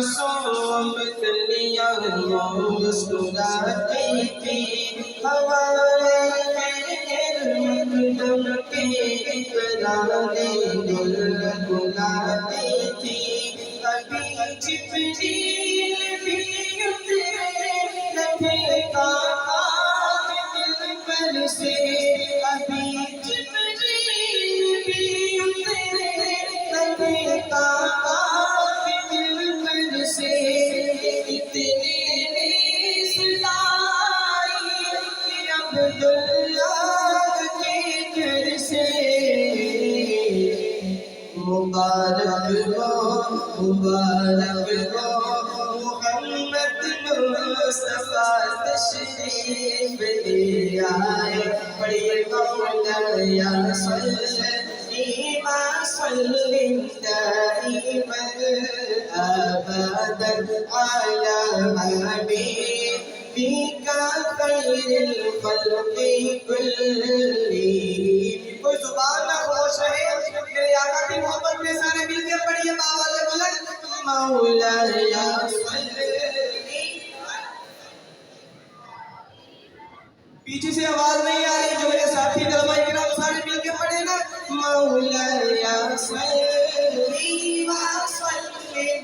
मासूम कलियां मुस्कुराती थी, हवाएं मकदम के तराने गुनगुनाती थी। अभी जिब्रील भी उतरे न थे काश दिल पर से, अभी जिब्रील भी उतरे न थे काश दिल पर से। इतने ने सुनाई कि अब्दुल्लाह के घर से मुबारक हो मोहम्मद मुस्तफा तशरीफ ले आए। पढ़िए मौलाया सल्ली व सल्लिम दाइमन अबदन अला हबीबिका खैरिल खल्क़ि कुल्लिहिम। कोई जुबान ना खामोश रहे, मेरे आका की मोहब्बत में सारे मिलकर पढ़िए बावल बुलंद मौलाया सल्ली। पीछे से आवाज नहीं आ रही, जो मेरे साथी कलमा इकराम सारे मिलकर पढ़े ना मौलाया सल्ली व सल्लिम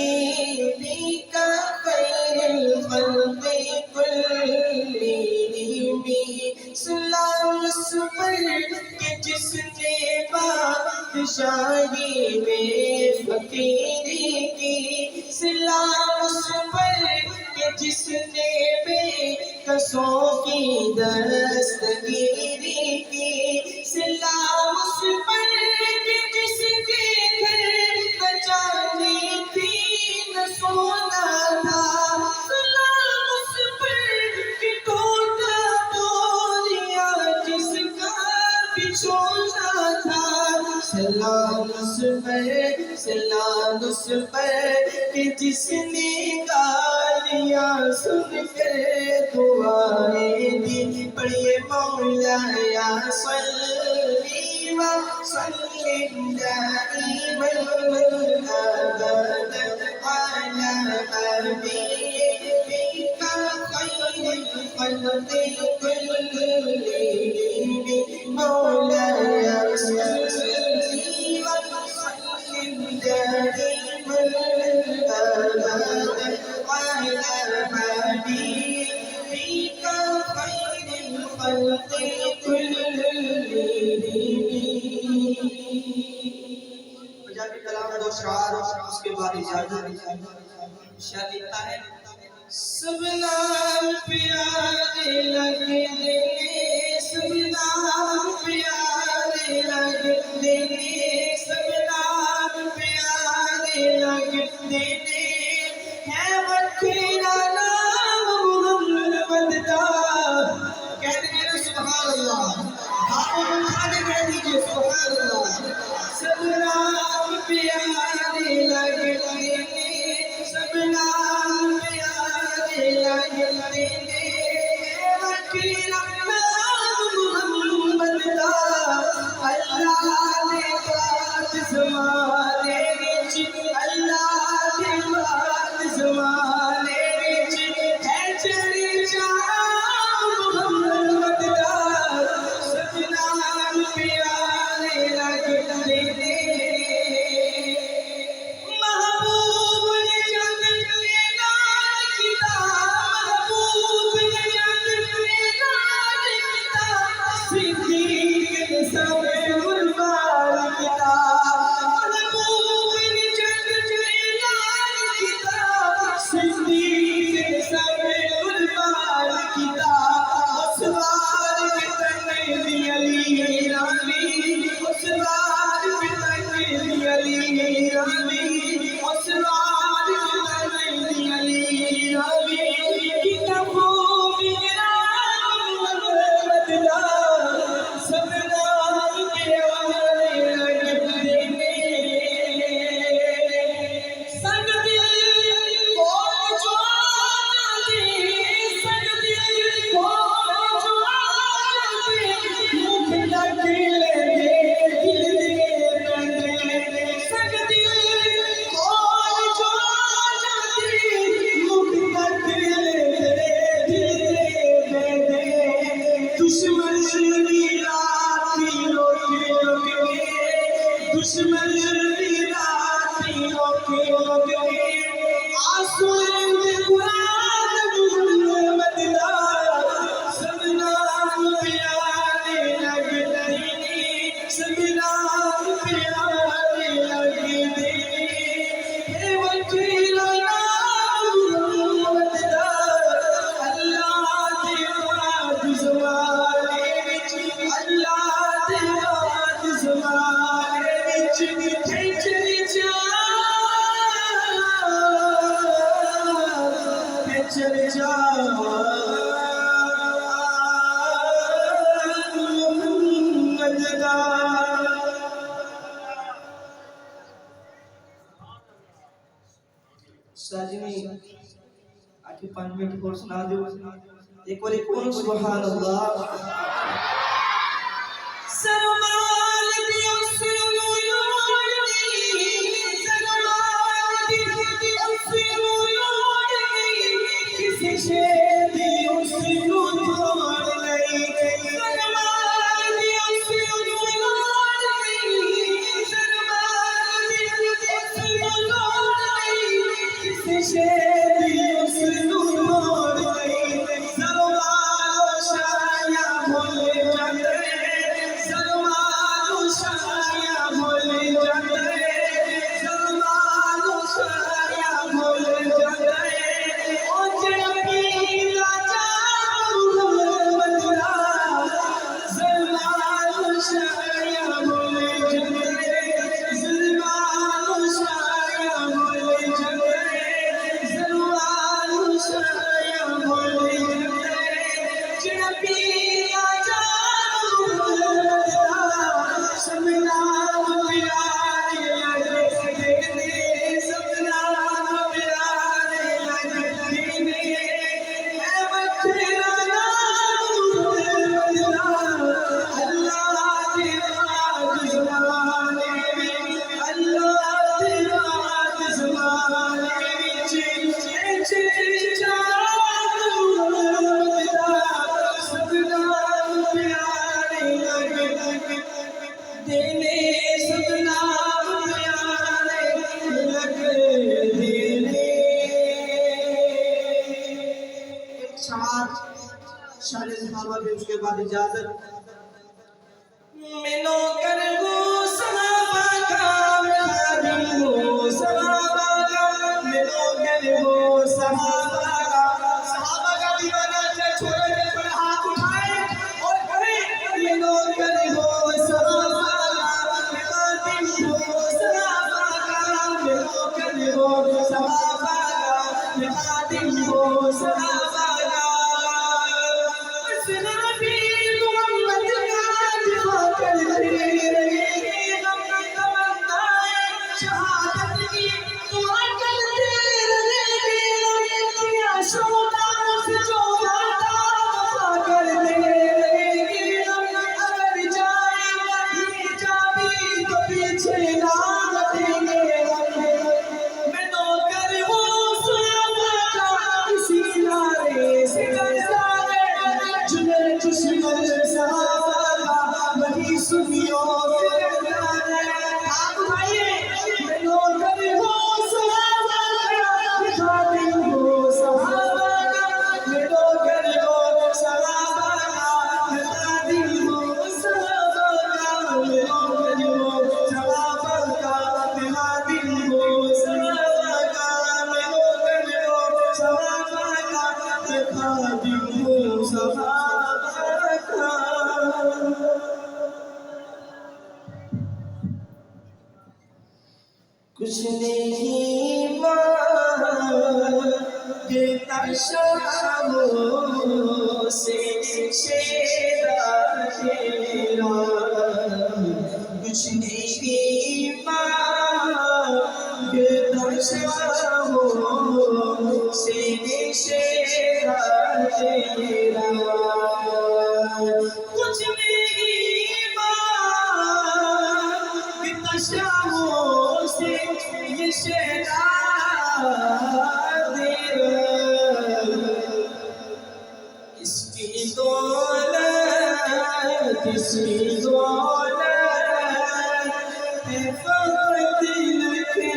हबीबिका खैरिल खल्क़ि कुल्लिहिम। सलाम उस पर कि जिसने बादशाही में फकीरी की, सलाम उस पर कि जिसने बेकसों की दस्तगीरी की, सलाम उस पर कि जिसके घर न जाने थी न सोना था, सलाम उस पर कि टूटा बोलिया जिसका बिछोना था। सलाम उस पर कि जिसने गालियां सुनकर दुआएं दी। पढ़िए मौलाया सल्ली व सल्लिम दाइमन अबदन अला हबीबिका खैरिल खल्क़ि कुल्लिहिम। मौलाया सल्ली व सल्लिम दाइमन अबदन अला हबीबिका खैरिल खल्क़ि कुल्लिहिम। पंजाबी कलाम दो शार, उसके बाद इजाजत। शायर लिखता है, सब नाम प्यारे लगते, सब नाम प्यारे लगते, सब नाम प्यारे लगते है वखरा नाम मोहम्मद दा। कहते हैं ना सुभान अल्लाह, हाथों को उठा के कह दीजिए सुभान अल्लाह। सब नाम प्यारे लगते, सब नाम प्यारे लगते वकीला नाम मोहम्मद दा। अल्लाह दे पाक ज़माने विच, अल्लाह दे पाक ज़माने विच है चर्चा मोहम्मद दा। सब नाम प्यारे लगते महबूब ने जग ऐलान किया, महबूब ने जग ऐलान ज़माने विच खिचड़ी जा खिचड़ी जा साजनी आके 5 मिनट और सुना दो एक बार कौन सुभान अल्लाह सरमाल दियो सुरूरी सरमाल दियो सुरूरी किसी से दियो सुरूरी सरमाल दियो सुरूरी सरमाल दियो सुरूरी किसी से दियो सुरूरी सरमाल शाया भोले जाते उसके बाद इजाजत मिलो कर वो सहाबा का खादिम वो सहाबा का मिलो कर वो सहाबा का दीवाना छोड़े हाथ उठाए और कहे मिलो कर वो सहाबा का खादिम वो सहाबा का मिलो कर वो सहाबा का खादिम वो सहाबा कुछ नहीं मांगता शामों से शेरा तेरा कुछ नहीं मांगता शामों से शेरा तेरा कुछ नहीं मांगता शामों से ये शेरा इसकी दौलत है फकत लखे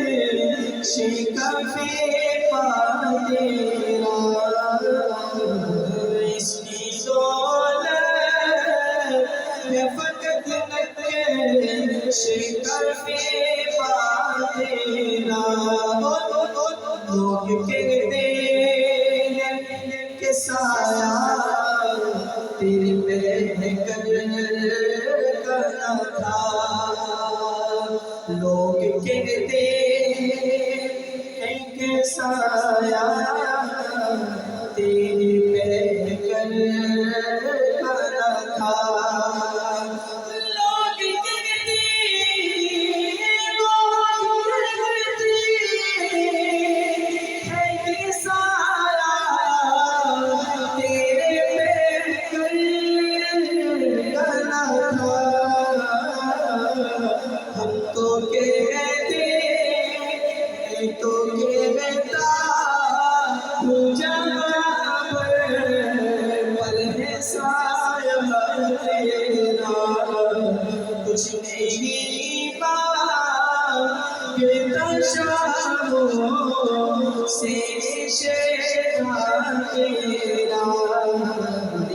शिकफे पा तेरा इसकी दौलत है फकत लखे शिकफे पा तेरा लोग कहते हैं कि साया तेरी पहले करना था लोग कहते हैं कि साया तेरे पैर बना था। लोग कहते हैं कि साया तेरे पैर बना था। हम तो कहते तो कहता पूजा पर है साया तेरा कुछ नहीं कहता शामों से शेरा तेरा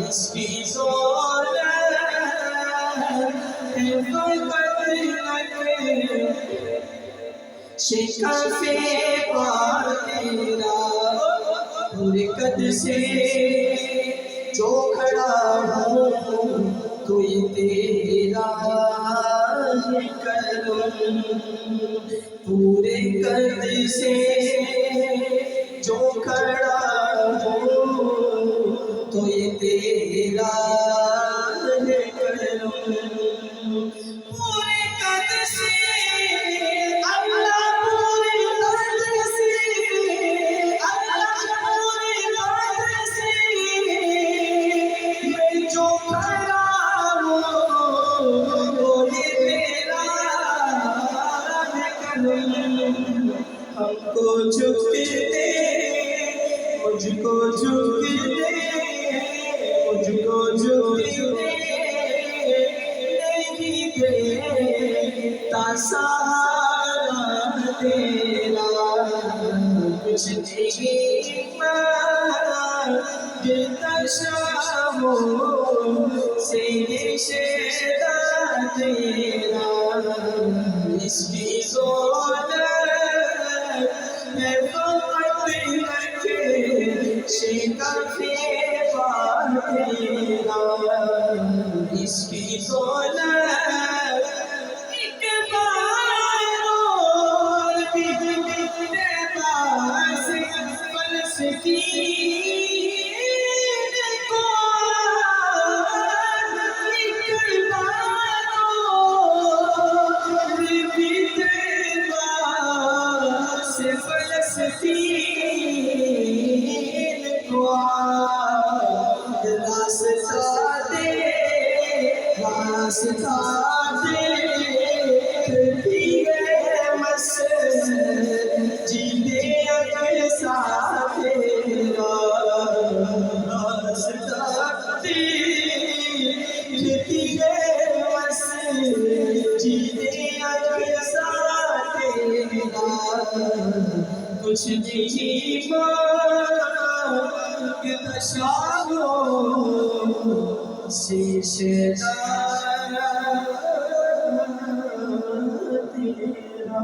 इसकी शिकाफे पार तेरा पूरे कद से जो खड़ा हूँ तो ये तेरा है करम। पूरे कद से जो खड़ा हूँ तो ये तेरा है करम। पूरे कद से हमको झुक दे मुझको झुक दे मुझको झुक दे नहीं देता सहारा तेरा कुछ नहीं मांगता शामों से शेरा तेरा इसकी शिकाफे पार तेरा इसकी दौलत एक बार और भी तेरे पास फलसतीन को एक बार और भी तेरे पास फलसतीन रास्ता दे मस्जिदे अक़सा तेरा रास्ता दे मस्जिदे अक़सा तेरा कुछ नहीं मांगता शामों से शेरा तेरा।